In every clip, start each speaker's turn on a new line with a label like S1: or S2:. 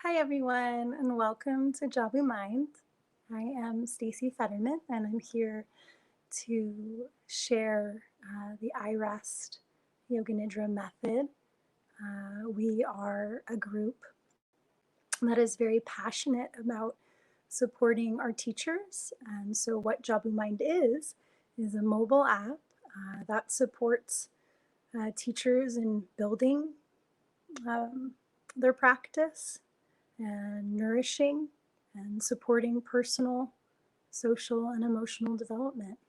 S1: Hi, everyone, and welcome to Jabu Mind. I am Stacey Fetterman, and I'm here to share the iRest Yoga Nidra method. We are a group that is very passionate about supporting our teachers. And so, what Jabu Mind is a mobile app that supports teachers in building um, their practice and nourishing and supporting personal, social, and emotional development.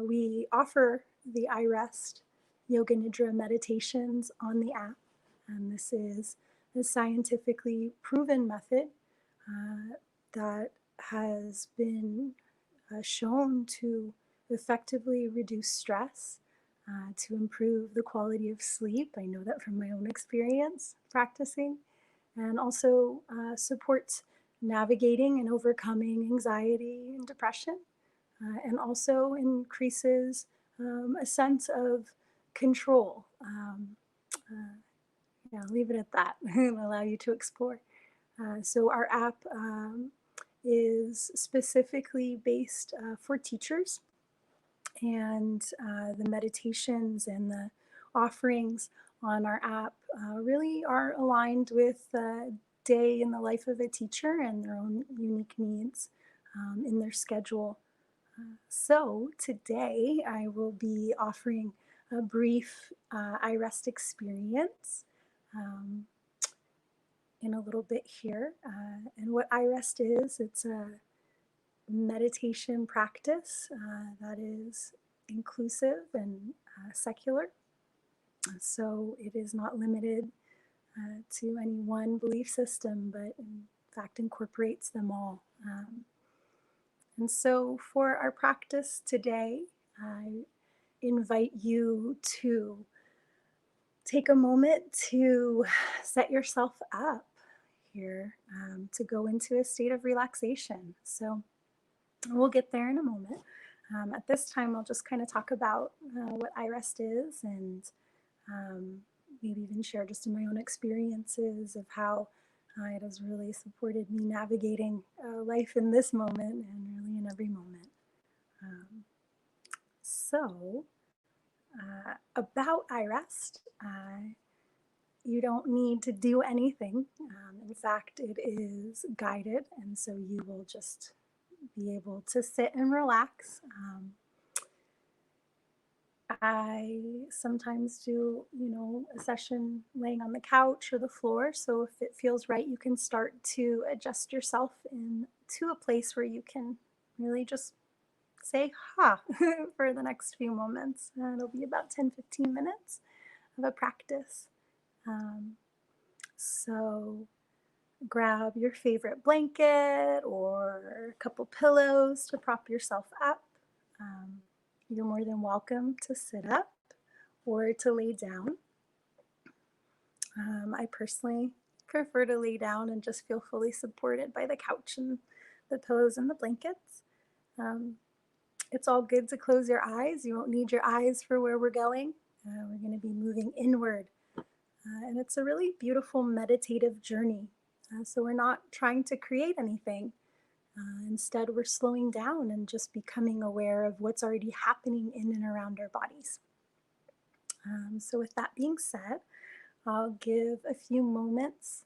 S1: We offer the iRest Yoga Nidra meditations on the app, and this is a scientifically proven method that has been shown to effectively reduce stress, to improve the quality of sleep. I know that from my own experience practicing, and also supports navigating and overcoming anxiety and depression, and also increases a sense of control. Yeah, I'll leave it at that and allow you to explore. So our app is specifically based for teachers, and the meditations and the offerings on our app really are aligned with the day in the life of a teacher and their own unique needs in their schedule. So today I will be offering a brief iRest experience um, in a little bit here. And what iRest is, it's a meditation practice that is inclusive and secular. So it is not limited to any one belief system, but in fact incorporates them all. And so for our practice today, I invite you to take a moment to set yourself up here to go into a state of relaxation. So we'll get there in a moment. At this time, I'll just kind of talk about what iRest is, and maybe even share just in my own experiences of how it has really supported me navigating life in this moment and really in every moment. Um, so, about iRest, you don't need to do anything. In fact, it is guided, and so you will just be able to sit and relax. I sometimes do, a session laying on the couch or the floor. So if it feels right, you can start to adjust yourself into a place where you can really just say ha for the next few moments. It'll be about 10-15 minutes of a practice. Um, so grab your favorite blanket or a couple pillows to prop yourself up. You're more than welcome to sit up or to lay down. I personally prefer to lay down and just feel fully supported by the couch and the pillows and the blankets. Um, it's all good to close your eyes. You won't need your eyes for where we're going. We're going to be moving inward. And it's a really beautiful meditative journey. So we're not trying to create anything. Instead, we're slowing down and just becoming aware of what's already happening in and around our bodies. So with that being said, I'll give a few moments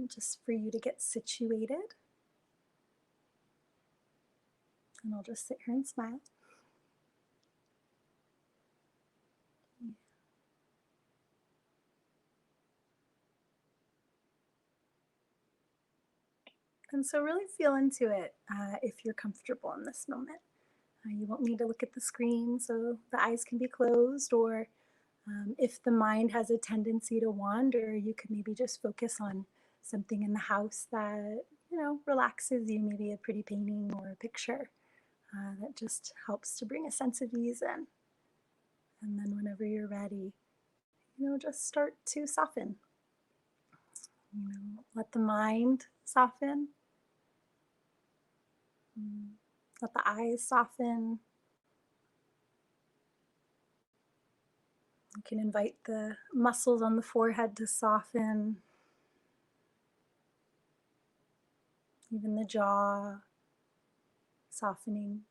S1: just for you to get situated. And I'll just sit here and smile. And so really feel into it if you're comfortable in this moment. You won't need to look at the screen, so the eyes can be closed, or if the mind has a tendency to wander, you could maybe just focus on something in the house that, relaxes you, maybe a pretty painting or a picture that just helps to bring a sense of ease in. And then whenever you're ready, just start to soften. Let the mind soften. Let the eyes soften. You can invite the muscles on the forehead to soften. even the jaw softening,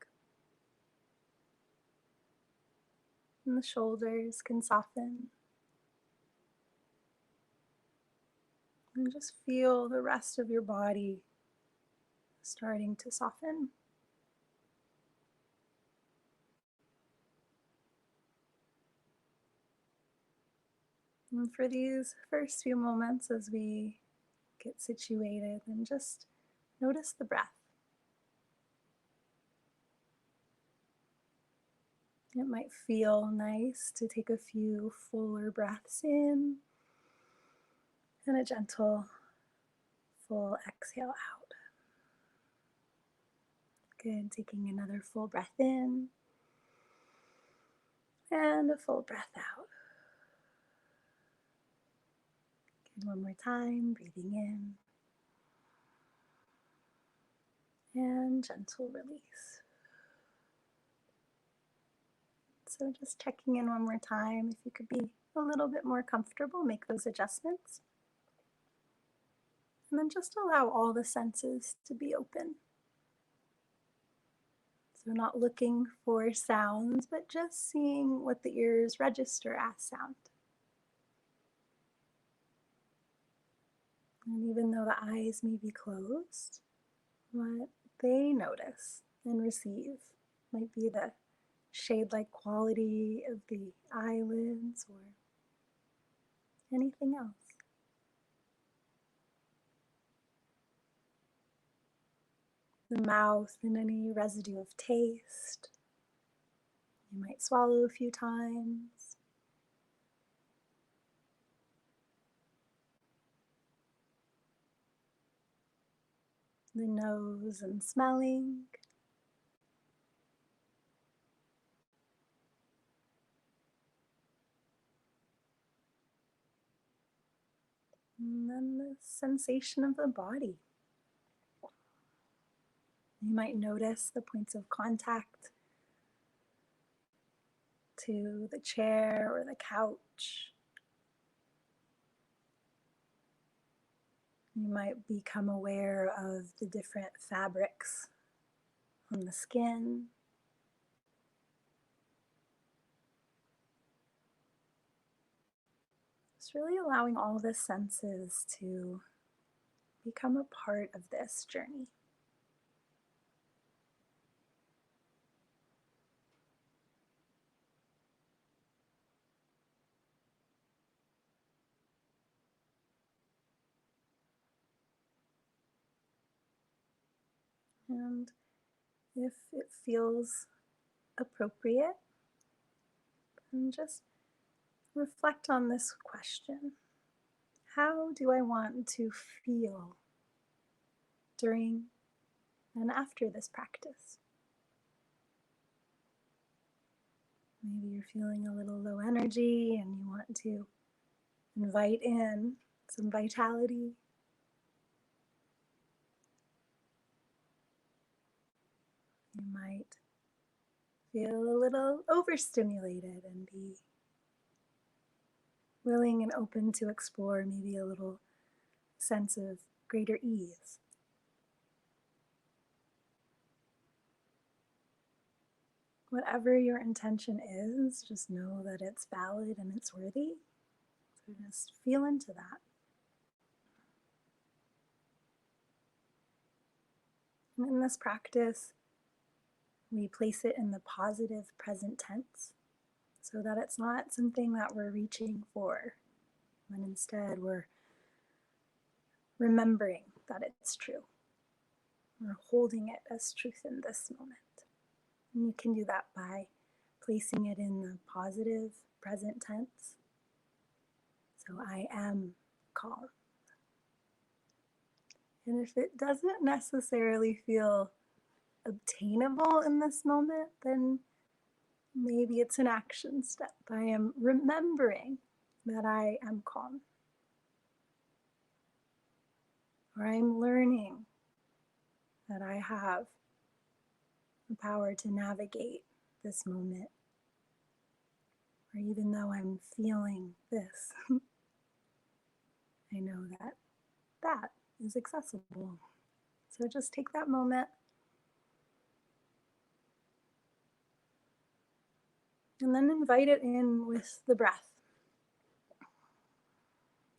S1: and the shoulders can soften. And just feel the rest of your body starting to soften. And for these first few moments as we get situated, and just notice the breath. It might feel nice to take a few fuller breaths in and a gentle, full exhale out. Good, taking another full breath in and a full breath out. Good, one more time, breathing in and gentle release. So just checking in one more time. If you could be a little bit more comfortable, make those adjustments. And then just allow all the senses to be open. So not looking for sounds, but just seeing what the ears register as sound. And even though the eyes may be closed, what they notice and receive might be the shade-like quality of the eyelids or anything else. The mouth and any residue of taste. You might swallow a few times. The nose and smelling. And then the sensation of the body. You might notice the points of contact to the chair or the couch. You might become aware of the different fabrics on the skin. Just really allowing all the senses to become a part of this journey. And if it feels appropriate, then just reflect on this question. How do I want to feel during and after this practice? Maybe you're feeling a little low energy and you want to invite in some vitality. You might feel a little overstimulated and be willing and open to explore maybe a little sense of greater ease. Whatever your intention is, just know that it's valid and it's worthy. So just feel into that. And in this practice, we place it in the positive present tense so that it's not something that we're reaching for, but instead we're remembering that it's true. We're holding it as truth in this moment. And you can do that by placing it in the positive present tense. So I am calm. And if it doesn't necessarily feel obtainable in this moment, then maybe it's an action step. I am remembering that I am calm. Or I'm learning that I have the power to navigate this moment. Or even though I'm feeling this, I know that that is accessible. So just take that moment and then invite it in with the breath.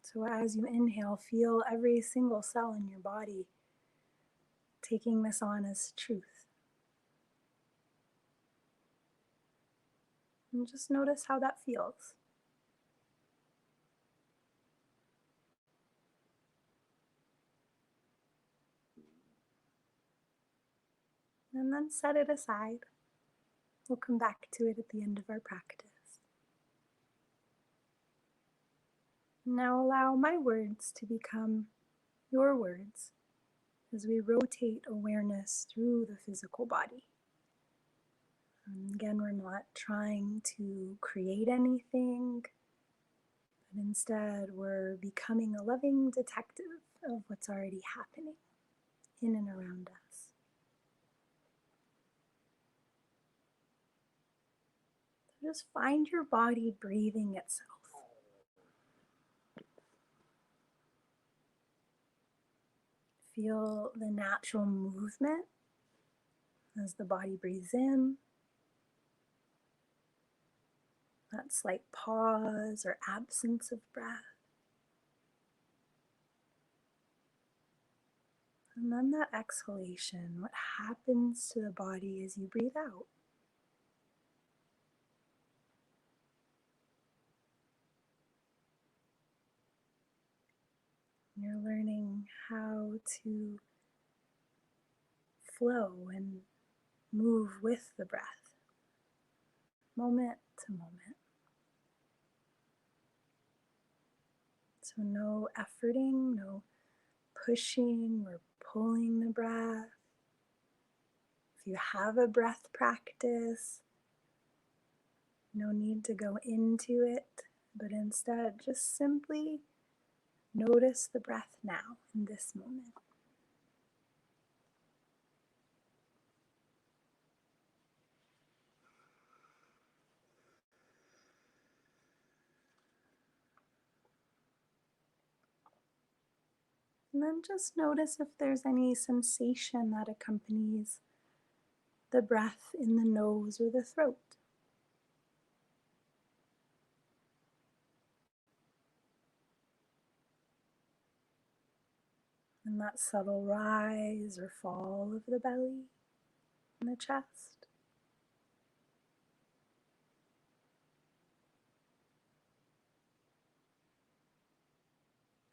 S1: So as you inhale, feel every single cell in your body taking this on as truth. And just notice how that feels. And then set it aside. We'll come back to it at the end of our practice. Now allow my words to become your words as we rotate awareness through the physical body. And again, we're not trying to create anything, but instead we're becoming a loving detective of what's already happening in and around us. So just find your body breathing itself. Feel the natural movement as the body breathes in, that slight pause or absence of breath. And then that exhalation, what happens to the body as you breathe out. You're learning how to flow and move with the breath, moment to moment. So no efforting, no pushing or pulling the breath. If you have a breath practice, no need to go into it, but instead just simply notice the breath now in this moment. And then just notice if there's any sensation that accompanies the breath in the nose or the throat. And that subtle rise or fall of the belly and the chest.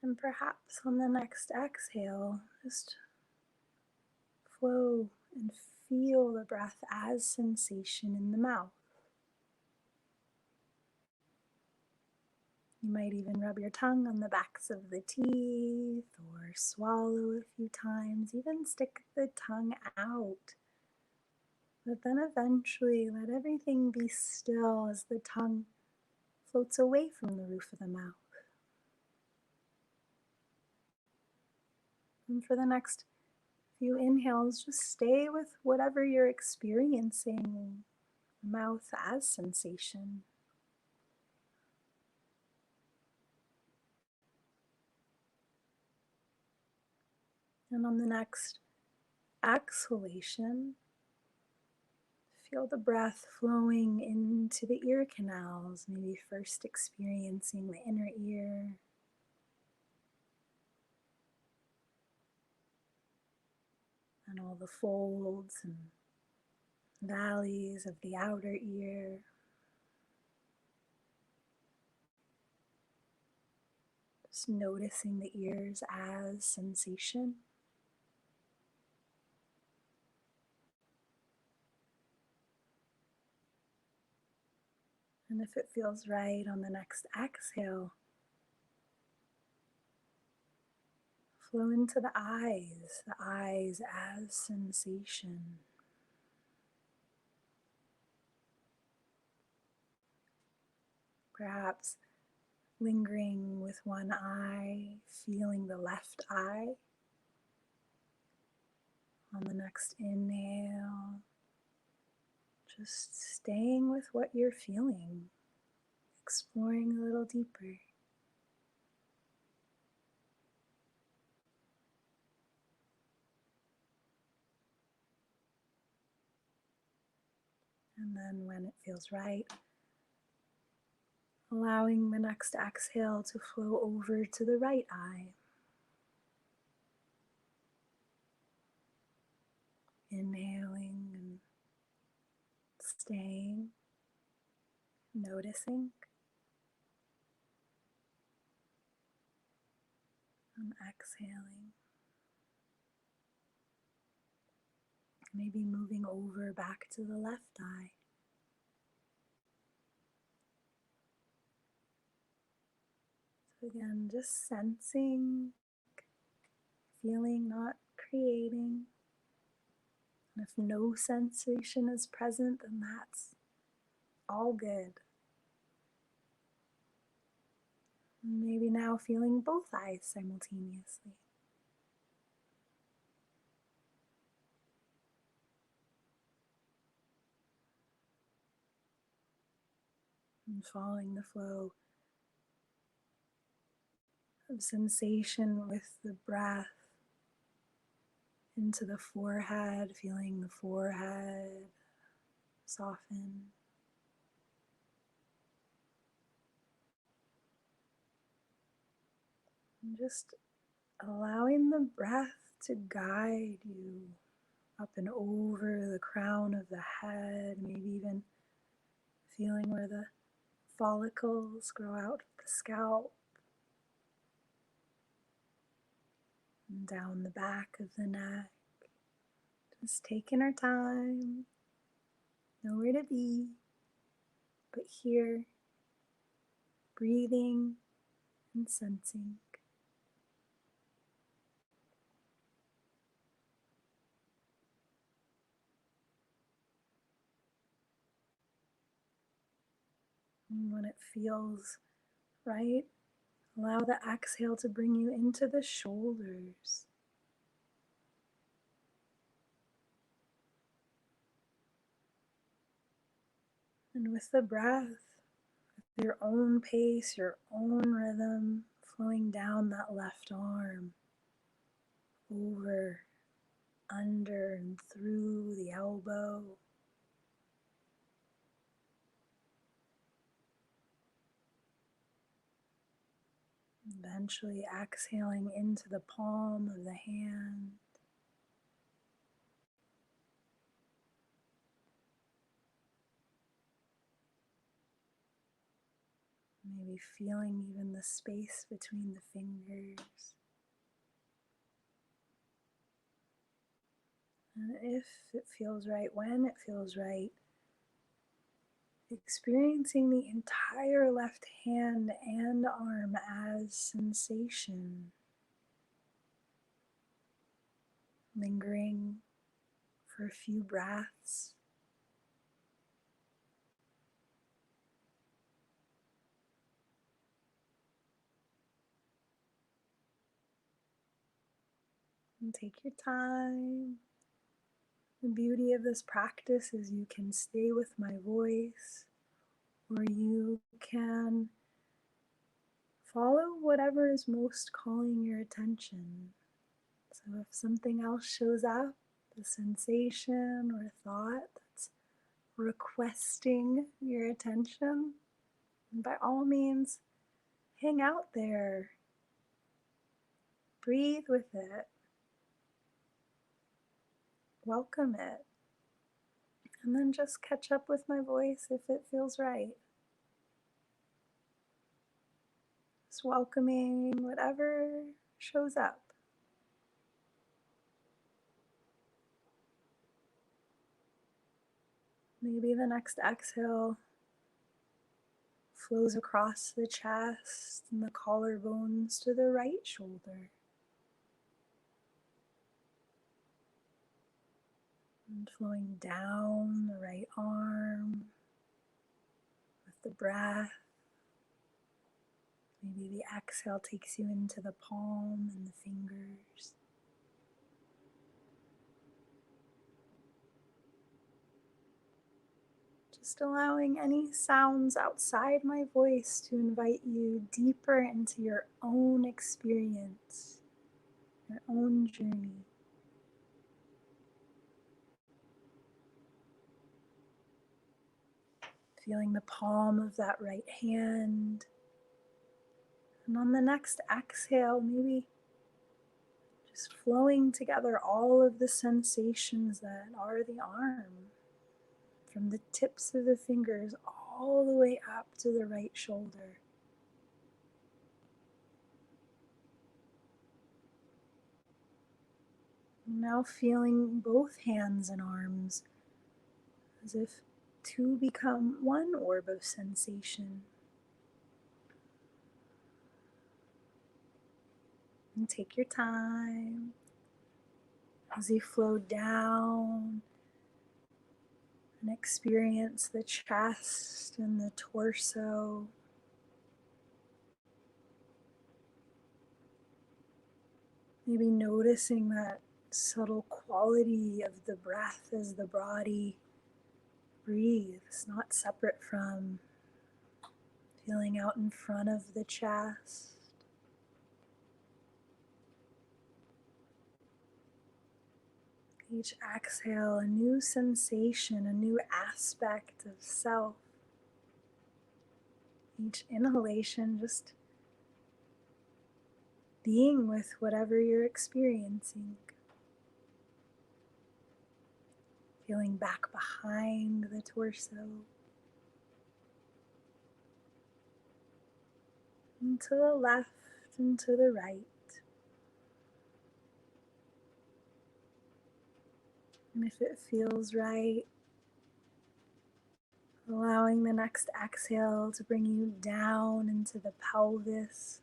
S1: And perhaps on the next exhale, just flow and feel the breath as sensation in the mouth. You might even rub your tongue on the backs of the teeth or swallow a few times, even stick the tongue out. But then eventually let everything be still as the tongue floats away from the roof of the mouth. And for the next few inhales, just stay with whatever you're experiencing, mouth as sensation. And on the next exhalation, feel the breath flowing into the ear canals, maybe first experiencing the inner ear, and all the folds and valleys of the outer ear. Just noticing the ears as sensation. And if it feels right on the next exhale, flow into the eyes as sensation. Perhaps lingering with one eye, feeling the left eye. On the next inhale, just staying with what you're feeling, exploring a little deeper. And then when it feels right, allowing the next exhale to flow over to the right eye. Inhaling and staying, noticing, and exhaling. Maybe moving over back to the left eye. So again, just sensing, feeling, not creating. And if no sensation is present, then that's all good. Maybe now feeling both eyes simultaneously. And following the flow of sensation with the breath into the forehead, feeling the forehead soften. And just allowing the breath to guide you up and over the crown of the head, maybe even feeling where the follicles grow out of the scalp and down the back of the neck. Just taking our time, nowhere to be, but here, breathing and sensing. And when it feels right, allow the exhale to bring you into the shoulders. And with the breath, your own pace, your own rhythm, flowing down that left arm, over, under, and through the elbow. Eventually exhaling into the palm of the hand. Maybe feeling even the space between the fingers. And if it feels right, when it feels right, experiencing the entire left hand and arm as sensation. Lingering for a few breaths. And take your time. The beauty of this practice is you can stay with my voice, or you can follow whatever is most calling your attention. So if something else shows up, a sensation or a thought that's requesting your attention, by all means, hang out there. Breathe with it. Welcome it. And then just catch up with my voice if it feels right. Just welcoming whatever shows up. Maybe the next exhale flows across the chest and the collarbones to the right shoulder. And flowing down the right arm with the breath. Maybe the exhale takes you into the palm and the fingers. Just allowing any sounds outside my voice to invite you deeper into your own experience, your own journey. feeling the palm of that right hand. And on the next exhale, maybe just flowing together all of the sensations that are the arm, from the tips of the fingers all the way up to the right shoulder. Now feeling both hands and arms as if two become one orb of sensation. And take your time as you flow down and experience the chest and the torso. Maybe noticing that subtle quality of the breath as the body breathes, not separate from, feeling out in front of the chest. Each exhale, a new sensation, a new aspect of self. Each inhalation, just being with whatever you're experiencing. Feeling back behind the torso. And to the left and to the right. And if it feels right, allowing the next exhale to bring you down into the pelvis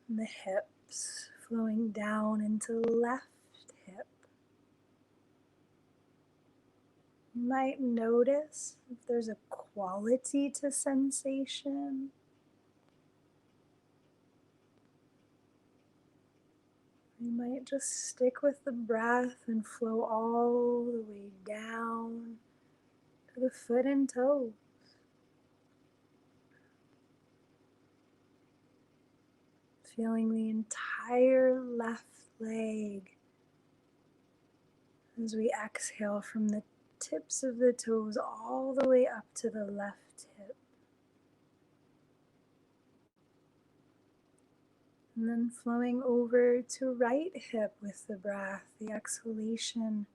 S1: and the hips, flowing down into the left hip. You might notice if there's a quality to sensation. You might just stick with the breath and flow all the way down to the foot and toes. Feeling the entire left leg as we exhale from the tips of the toes all the way up to the left hip. And then flowing over to right hip with the breath. The exhalation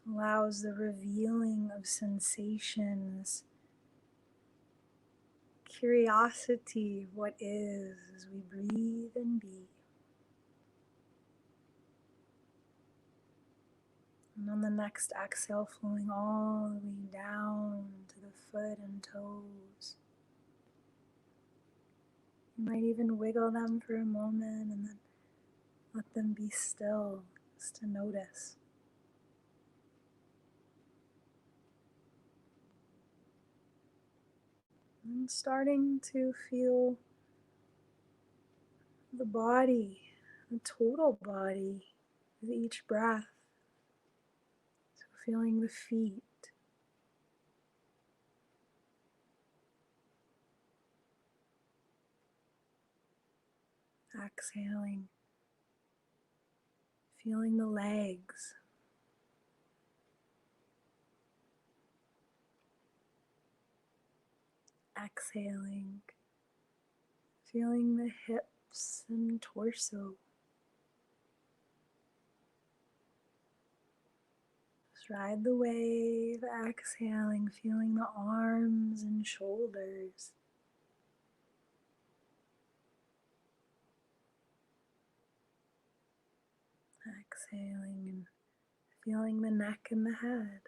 S1: allows the revealing of sensations, curiosity of what is as we breathe and be. And on the next exhale, flowing all the way down to the foot and toes. You might even wiggle them for a moment and then let them be still, just to notice. And starting to feel the body, the total body with each breath. So feeling the feet, exhaling, feeling the legs, exhaling, feeling the hips and torso. Just ride the wave, exhaling, feeling the arms and shoulders. Exhaling and feeling the neck and the head.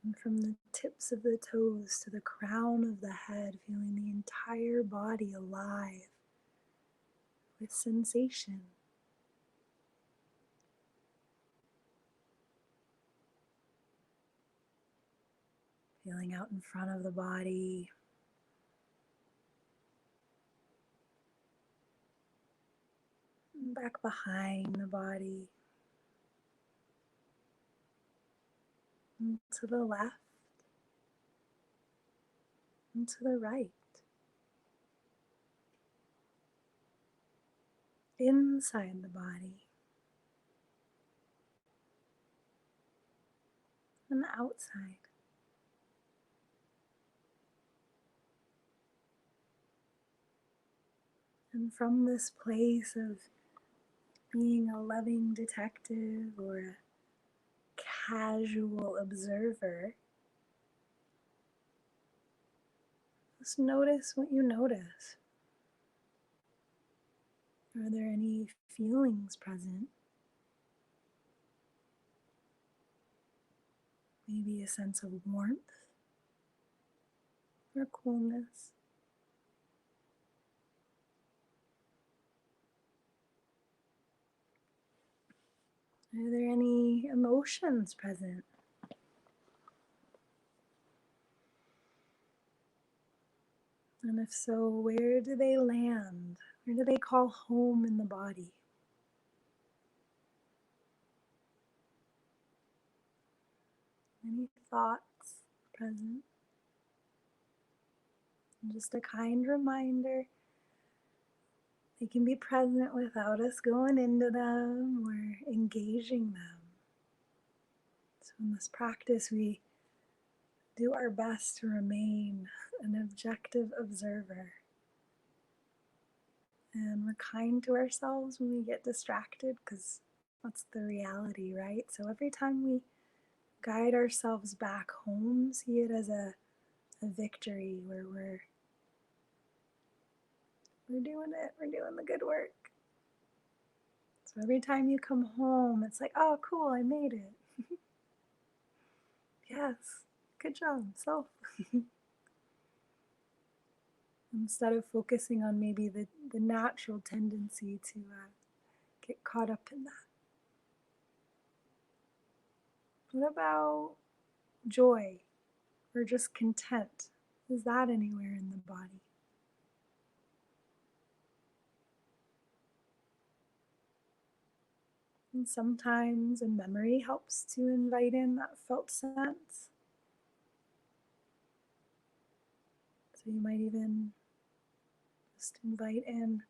S1: And from the tips of the toes to the crown of the head, feeling the entire body alive with sensation. Feeling out in front of the body. Back behind the body. And to the left. And to the right. Inside the body. and the outside. And from this place of being a loving detective or a casual observer, just notice what you notice. Are there any feelings present? Maybe a sense of warmth or coolness. Are there any emotions present? And if so, where do they land? Where do they call home in the body? Any thoughts present? And just a kind reminder, they can be present without us going into them or engaging them. So in this practice, we do our best to remain an objective observer. And we're kind to ourselves when we get distracted, because that's the reality, right? So every time we guide ourselves back home, see it as a victory where we're doing it, we're doing the good work. So every time you come home, it's like, oh, cool, I made it. Yes, good job, self. Instead of focusing on maybe the natural tendency to get caught up in that. What about joy or just content? Is that anywhere in the body? And sometimes a memory helps to invite in that felt sense. So you might even just invite in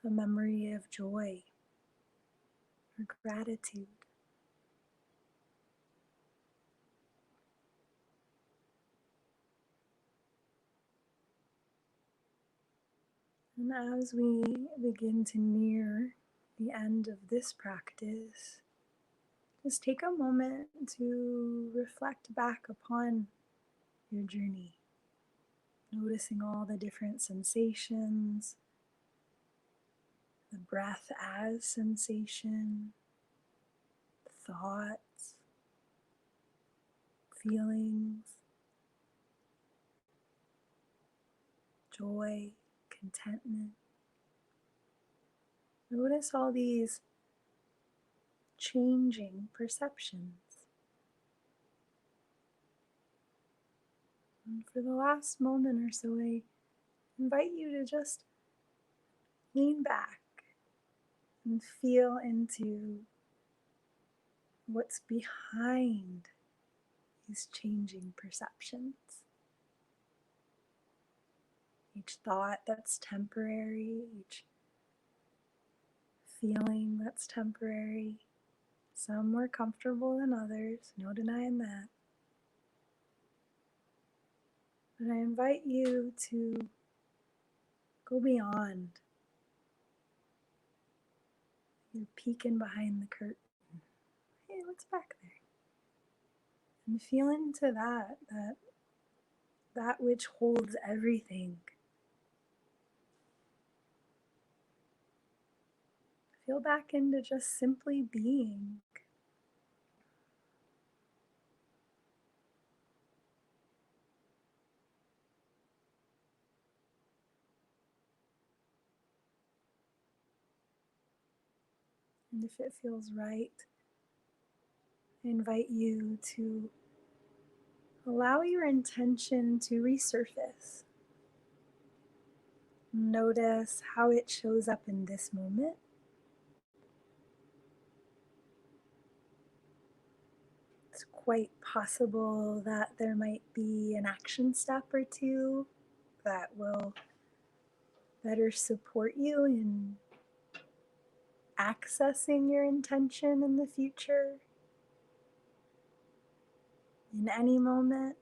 S1: a memory of joy or gratitude. And as we begin to near the end of this practice, just take a moment to reflect back upon your journey, noticing all the different sensations, the breath as sensation, thoughts, feelings, joy, contentment. Notice all these changing perceptions. And for the last moment or so, I invite you to just lean back and feel into what's behind these changing perceptions. Each thought that's temporary, each feeling that's temporary. Some more comfortable than others, no denying that. But I invite you to go beyond. You're peeking behind the curtain. Hey, what's back there? And feel into that which holds everything. Feel back into just simply being. And if it feels right, I invite you to allow your intention to resurface. Notice how it shows up in this moment. It's quite possible that there might be an action step or two that will better support you in accessing your intention in the future. in any moment.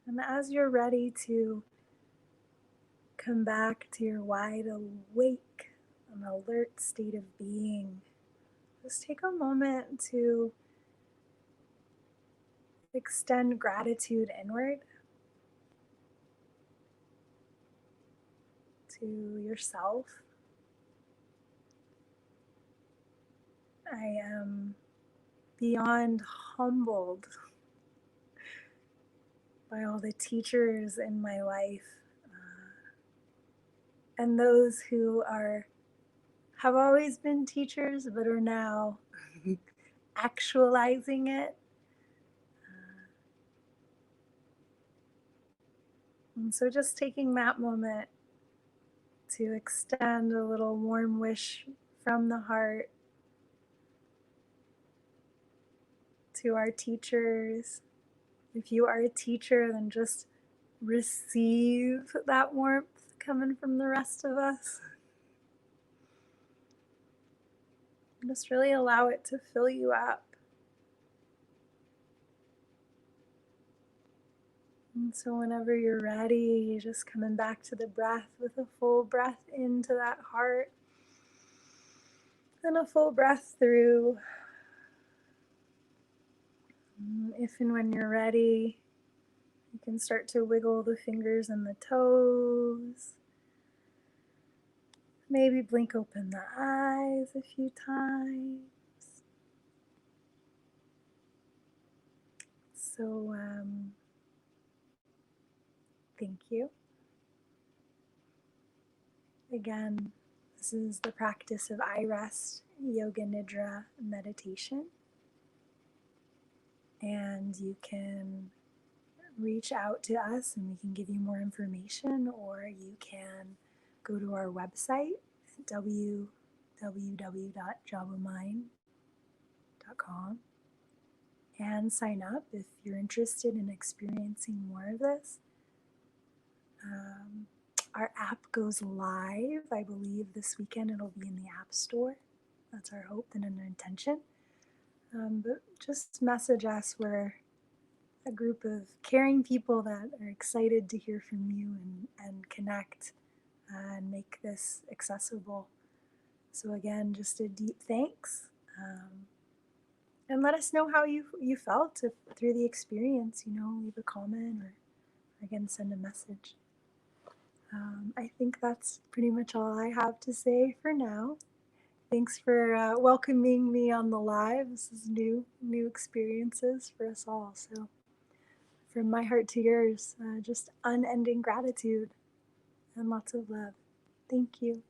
S1: And as you're ready to come back to your wide awake and alert state of being, just take a moment to extend gratitude inward to yourself. I am beyond humbled by all the teachers in my life, and those who have always been teachers but are now actualizing it. And so just taking that moment to extend a little warm wish from the heart to our teachers. If you are a teacher, then just receive that warmth coming from the rest of us. Just really allow it to fill you up. And so whenever you're ready, you're just coming back to the breath with a full breath into that heart and a full breath through. If and when you're ready, you can start to wiggle the fingers and the toes. Maybe blink open the eyes a few times. So, thank you. Again, this is the practice of iRest, Yoga Nidra meditation. And you can reach out to us and we can give you more information, or you can go to our website at www.jawamind.com and sign up if you're interested in experiencing more of this. Our app goes live, I believe, this weekend. It'll be in the App Store. That's our hope and an intention. But just message us. We're a group of caring people that are excited to hear from you and connect and make this accessible. So again, just a deep thanks. And let us know how you felt through the experience. Leave a comment or again, send a message. I think that's pretty much all I have to say for now. Thanks for welcoming me on the live. This is new experiences for us all. So from my heart to yours, just unending gratitude and lots of love. Thank you.